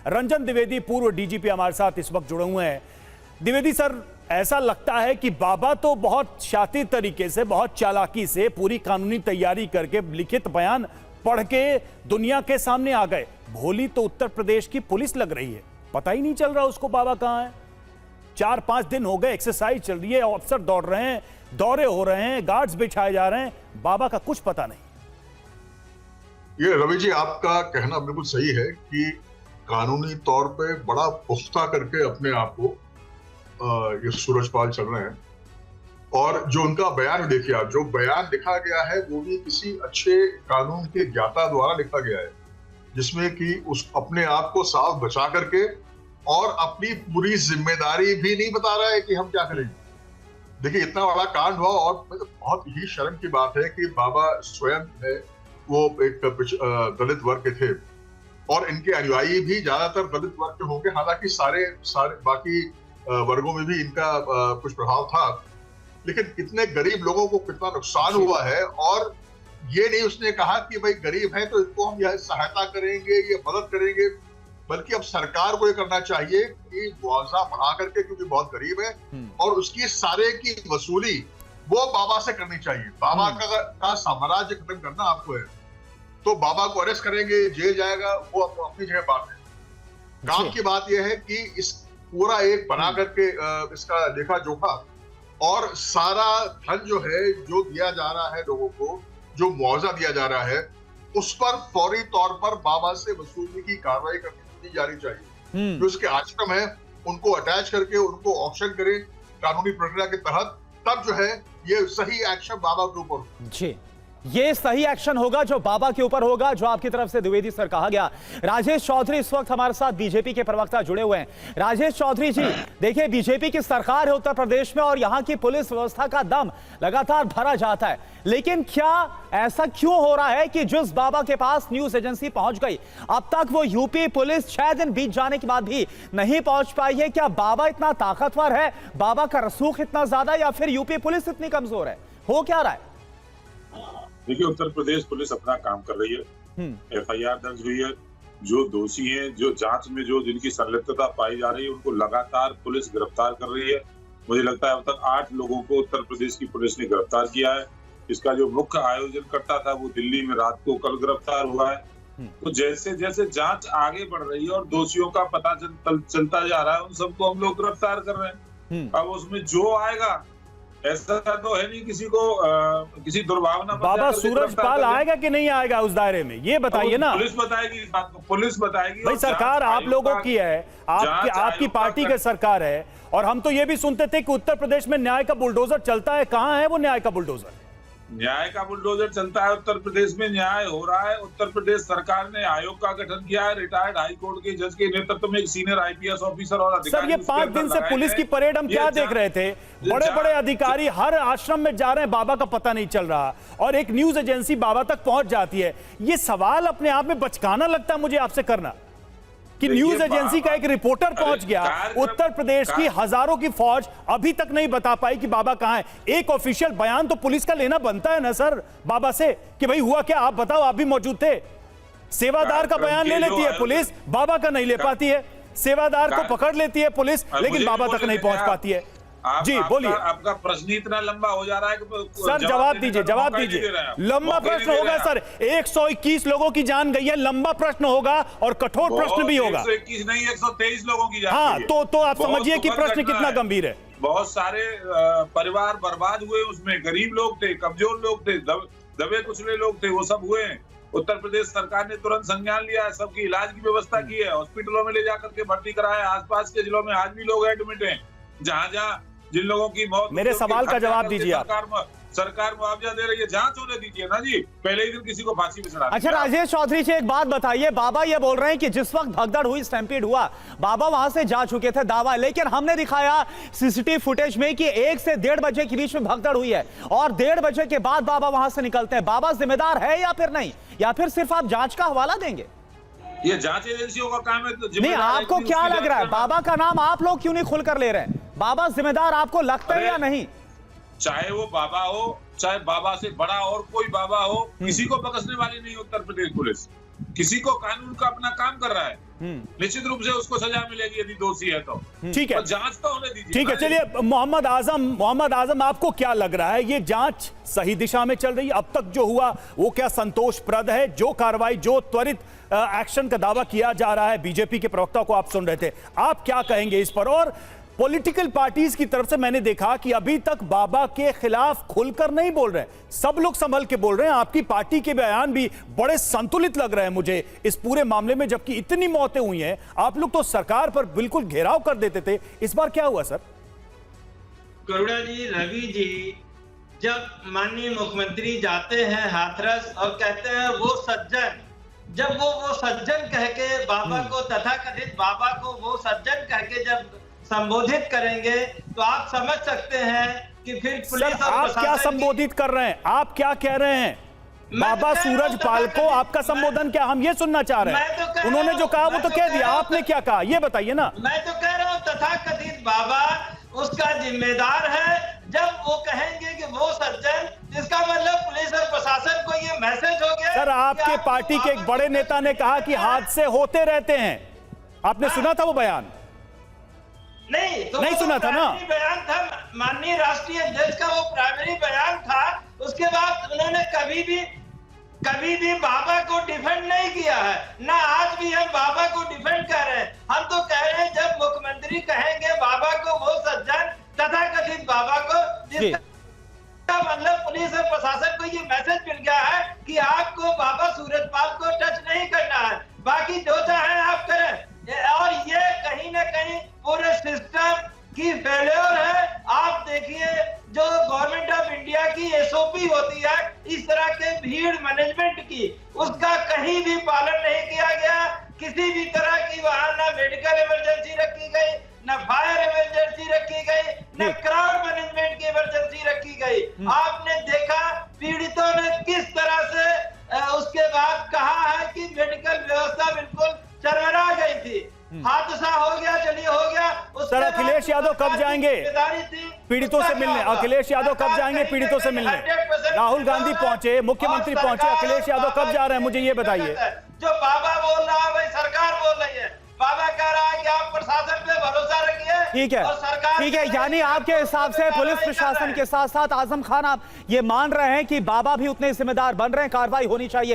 रंजन द्विवेदी पूर्व डीजीपी हमारे साथ इस वक्त जुड़े हुए हैं। द्विवेदी सर, ऐसा लगता है कि बाबा तो बहुत शातिर तरीके से, बहुत चालाकी से पूरी कानूनी तैयारी करके लिखित बयान पढ़ के दुनिया के सामने आ गए। भोली तो उत्तर प्रदेश की पुलिस लग रही है, पता ही नहीं चल रहा उसको बाबा कहां है। 4-5 दिन हो गए, एक्सरसाइज चल रही है, ऑफिसर दौड़ रहे हैं, दौरे हो रहे हैं, गार्ड्स बिछाए जा रहे हैं, बाबा का कुछ पता नहीं। ये रवि जी, आपका कहना बिल्कुल सही है कि कानूनी तौर पे बड़ा पुख्ता करके अपने आप को ये सूरजपाल चल रहे हैं। और जो उनका बयान देखिए आप, जो बयान लिखा गया है वो भी किसी अच्छे कानून के ज्ञाता द्वारा लिखा गया है, जिसमें कि उस अपने आप को साफ बचा करके और अपनी पूरी जिम्मेदारी भी नहीं बता रहा है कि हम क्या करेंगे। देखिए, इतना बड़ा कांड हुआ और बहुत ही शर्म की बात है कि बाबा स्वयं है वो एक दलित वर्ग के थे और इनके अनुयायी भी ज्यादातर दलित वर्ग के होंगे। हालांकि सारे बाकी वर्गों में भी इनका कुछ प्रभाव था, लेकिन इतने गरीब लोगों को कितना नुकसान हुआ है। और ये नहीं उसने कहा कि भाई गरीब है तो इनको हम यह सहायता करेंगे, ये मदद करेंगे, बल्कि अब सरकार को ये करना चाहिए कि मुआवजा बढ़ा करके, क्योंकि बहुत गरीब है, और उसकी सारे की वसूली वो बाबा से करनी चाहिए। बाबा का साम्राज्य खत्म करना आपको है तो बाबा को अरेस्ट करेंगे, जेल जाएगा, वो अपनी जगह बात है। काम की बात यह है कि इस पूरा एक बना करके इसका देखा जोखा और सारा धन जो है, जो दिया जा रहा है लोगों को, जो मुआवजा दिया जा रहा है, उस पर फौरी तौर पर बाबा से वसूली की कार्रवाई करनी जानी चाहिए। जो उसके आश्रम है उनको अटैच करके उनको ऑक्शन करे कानूनी प्रक्रिया के तहत, तब जो है ये सही एक्शन बाबा के ऊपर जी, ये सही एक्शन होगा जो बाबा के ऊपर होगा, जो आपकी तरफ से द्विवेदी सर कहा गया। राजेश चौधरी इस वक्त हमारे साथ बीजेपी के प्रवक्ता जुड़े हुए हैं। राजेश चौधरी जी, देखिए बीजेपी की सरकार है उत्तर प्रदेश में और यहां की पुलिस व्यवस्था का दम लगातार भरा जाता है, लेकिन क्या ऐसा क्यों हो रहा है कि जिस बाबा के पास न्यूज एजेंसी पहुंच गई, अब तक वो यूपी पुलिस 6 दिन बीत जाने के बाद भी नहीं पहुंच पाई है? क्या बाबा इतना ताकतवर है, बाबा का रसूख इतना ज्यादा, या फिर यूपी पुलिस इतनी कमजोर है? हो क्या रहा है? देखिए, उत्तर प्रदेश पुलिस अपना काम कर रही है। एफआईआर दर्ज हुई है, जो दोषी हैं, जो जांच में जो जिनकी संलिप्तता पाई जा रही है, उनको लगातार पुलिस गिरफ्तार कर रही है। मुझे लगता है अब तक 8 लोगों को उत्तर प्रदेश की पुलिस ने गिरफ्तार किया है। इसका जो मुख्य आयोजन करता था वो दिल्ली में रात को कल गिरफ्तार हुआ है। तो जैसे जैसे जांच आगे बढ़ रही है और दोषियों का पता चलता जा रहा है, उन सबको हम लोग गिरफ्तार कर रहे हैं। अब उसमें जो आएगा, ऐसा तो है नहीं किसी को किसी दुर्भावना। बाबा सूरजपाल आएगा कि नहीं आएगा उस दायरे में, ये बताइए ना। पुलिस बताएगी इस बात को, पुलिस बताएगी। भाई सरकार आप लोगों की है, आपकी पार्टी की सरकार है, और हम तो ये भी सुनते थे कि उत्तर प्रदेश में न्याय का बुलडोजर चलता है। कहां है वो न्याय का बुलडोजर? न्याय का बुलडोजर चलता है उत्तर प्रदेश में, न्याय हो रहा है। उत्तर प्रदेश सरकार ने आयोग का गठन किया है, रिटायर्ड हाई कोर्ट के जज के नेतृत्व में एक सीनियर आईपीएस ऑफिसर और अधिकारी। सर, ये 5 दिन से पुलिस की परेड हम क्या देख रहे थे? बड़े बड़े अधिकारी हर आश्रम में जा रहे हैं, बाबा का पता नहीं चल रहा, और एक न्यूज एजेंसी बाबा तक पहुंच जाती है। ये सवाल अपने आप में बचकाना लगता है मुझे आपसे करना कि न्यूज एजेंसी का एक रिपोर्टर पहुंच गया, उत्तर प्रदेश की हजारों की फौज अभी तक नहीं बता पाई कि बाबा कहां है। एक ऑफिशियल बयान तो पुलिस का लेना बनता है ना सर बाबा से कि भाई हुआ क्या, आप बताओ, आप भी मौजूद थे। सेवादार का बयान ले लेती है पुलिस, बाबा का नहीं ले पाती है। सेवादार को पकड़ लेती है पुलिस, लेकिन बाबा तक नहीं पहुंच पाती है। जी बोलिए। आपका प्रश्न इतना लंबा हो जा रहा है कि सर जवाब दीजिए, जवाब दीजिए। लंबा प्रश्न होगा सर, 121 लोगों की जान गई है, लंबा प्रश्न होगा और कठोर प्रश्न भी होगा। 121 नहीं, 123 लोगों की जान गई है। तो आप समझिए कि प्रश्न कितना गंभीर है। बहुत सारे परिवार बर्बाद हुए, उसमें गरीब लोग थे, कमजोर लोग थे, दबे कुचले लोग थे, वो सब हुए। उत्तर प्रदेश सरकार ने तुरंत संज्ञान लिया है, सबकी इलाज की व्यवस्था की है, हॉस्पिटलों में ले जाकर के भर्ती कराया। आसपास के जिलों में आज भी लोग एडमिट हैं, जहां जिन लोगों की मौत। मेरे सवाल का जवाब दीजिए आप। सरकार मुआवजा दे रही है, जांच होने दीजिए ना जी, पहले ही दिन किसी को फांसी पे चढ़ा। अच्छा राजेश चौधरी जी, एक बात बताइए, बाबा ये बोल रहे हैं कि जिस वक्त भगदड़ हुई, स्टैम्पीड हुआ, बाबा वहां से जा चुके थे, दावा, लेकिन हमने दिखाया सीसीटीवी फुटेज में कि 1 से 1:30 बजे के बीच में भगदड़ हुई है और 1:30 बजे के बाद बाबा वहां से निकलते हैं। बाबा जिम्मेदार है या फिर नहीं, या फिर सिर्फ आप जांच का हवाला देंगे? ये जांच एजेंसियों का काम है। तो नहीं, आपको क्या लग रहा है, बाबा का नाम आप लोग क्यों नहीं खुलकर ले रहे हैं? बाबा जिम्मेदार आपको लगता है या नहीं? चाहे वो बाबा हो, चाहे बाबा से बड़ा और कोई बाबा हो, किसी को बख्शने वाली नहीं उत्तर प्रदेश पुलिस। किसी को कानून का अपना काम कर रहा है। निश्चित रूप से उसको सजा मिलेगी यदि दोषी है तो। ठीक है, तो जांच तो होने दीजिए। ठीक है। चलिए मोहम्मद आजम, आपको क्या लग रहा है, ये जांच सही दिशा में चल रही है? अब तक जो हुआ वो क्या संतोषप्रद है? जो कार्रवाई, जो त्वरित एक्शन का दावा किया जा रहा है, बीजेपी के प्रवक्ता को आप सुन रहे थे, आप क्या कहेंगे इस पर? और पॉलिटिकल पार्टीज की तरफ से मैंने देखा कि अभी तक बाबा के खिलाफ खुलकर नहीं बोल रहे, सब लोग संभल के बोल रहे हैं। आपकी पार्टी के बयान भी बड़े संतुलित लग रहे हैं मुझे इस पूरे मामले में, जबकि इतनी मौतें हुई हैं। आप लोग तो सरकार पर बिल्कुल घेराव कर देते थे, इस बार क्या हुआ सर? करुणा जी, रवि जी, जब माननीय मुख्यमंत्री जाते हैं हाथरस और कहते हैं वो सज्जन, जब वो सज्जन कह के बाबा को, तथाकथित बाबा को वो सज्जन कह के जब संबोधित करेंगे तो आप समझ सकते हैं कि फिर पुलिस सर, आप क्या संबोधित कर रहे हैं? आप क्या कह रहे हैं? बाबा सूरजपाल को आपका संबोधन क्या, हम ये सुनना चाह रहे हैं। उन्होंने जो कहा वो तो कह दिया, आपने क्या कहा ये बताइए ना। मैं तो कह रहा हूँ तथाकथित बाबा उसका जिम्मेदार है। जब वो कहेंगे कि वो सज्जन, इसका मतलब पुलिस और प्रशासन को ये मैसेज हो गया। सर, आपके पार्टी के एक बड़े नेता ने कहा कि हादसे होते रहते हैं, आपने सुना था वो बयान? नहीं, तो नहीं सुना था ना? बयान था माननीय राष्ट्रीय अध्यक्ष का, वो प्राइमरी बयान था। उसके बाद उन्होंने कभी भी बाबा को डिफेंड नहीं किया है, ना आज भी हम बाबा को डिफेंड कर रहे हैं। हम तो कह रहे हैं जब मुख्यमंत्री कहेंगे बाबा को वो सज्जन, तथाकथित बाबा को, जिसका मतलब पुलिस और प्रशासन को ये मैसेज मिल गया है कि आपको बाबा सूरजपाल को टच नहीं करना है, बाकी जो चाहे आप करें। और ये कहीं ना कहीं पूरे सिस्टम की फेल्योर है। आप देखिए जो गवर्नमेंट ऑफ इंडिया की एसओपी होती है इस तरह के भीड़ मैनेजमेंट की, उसका कहीं भी पालन नहीं किया गया। किसी भी तरह की वहां ना मेडिकल इमरजेंसी रखी गई, न फायर इमरजेंसी रखी गई, न क्राउड मैनेजमेंट की इमरजेंसी रखी गई। आपने देखा पीड़ितों ने किस तरह से उसके बाद कहा है कि मेडिकल व्यवस्था बिल्कुल चरमरा गई थी। हादसा हो गया, चलिए हो गया। सर, अखिलेश यादव कब जाएंगे पीड़ितों से मिलने? अखिलेश यादव कब जाएंगे पीड़ितों से मिलने? राहुल गांधी पहुंचे, मुख्यमंत्री पहुंचे, अखिलेश यादव कब जा रहे हैं, मुझे ये बताइए। जो बाबा बोल रहा है वही सरकार बोल रही है। बाबा कह रहा है कि आप प्रशासन पे भरोसा रखिए। ठीक है, ठीक है, यानी आपके हिसाब से पुलिस प्रशासन के साथ साथ आजम खान आप ये मान रहे हैं कि बाबा भी उतने जिम्मेदार बन रहे हैं, कार्रवाई होनी चाहिए।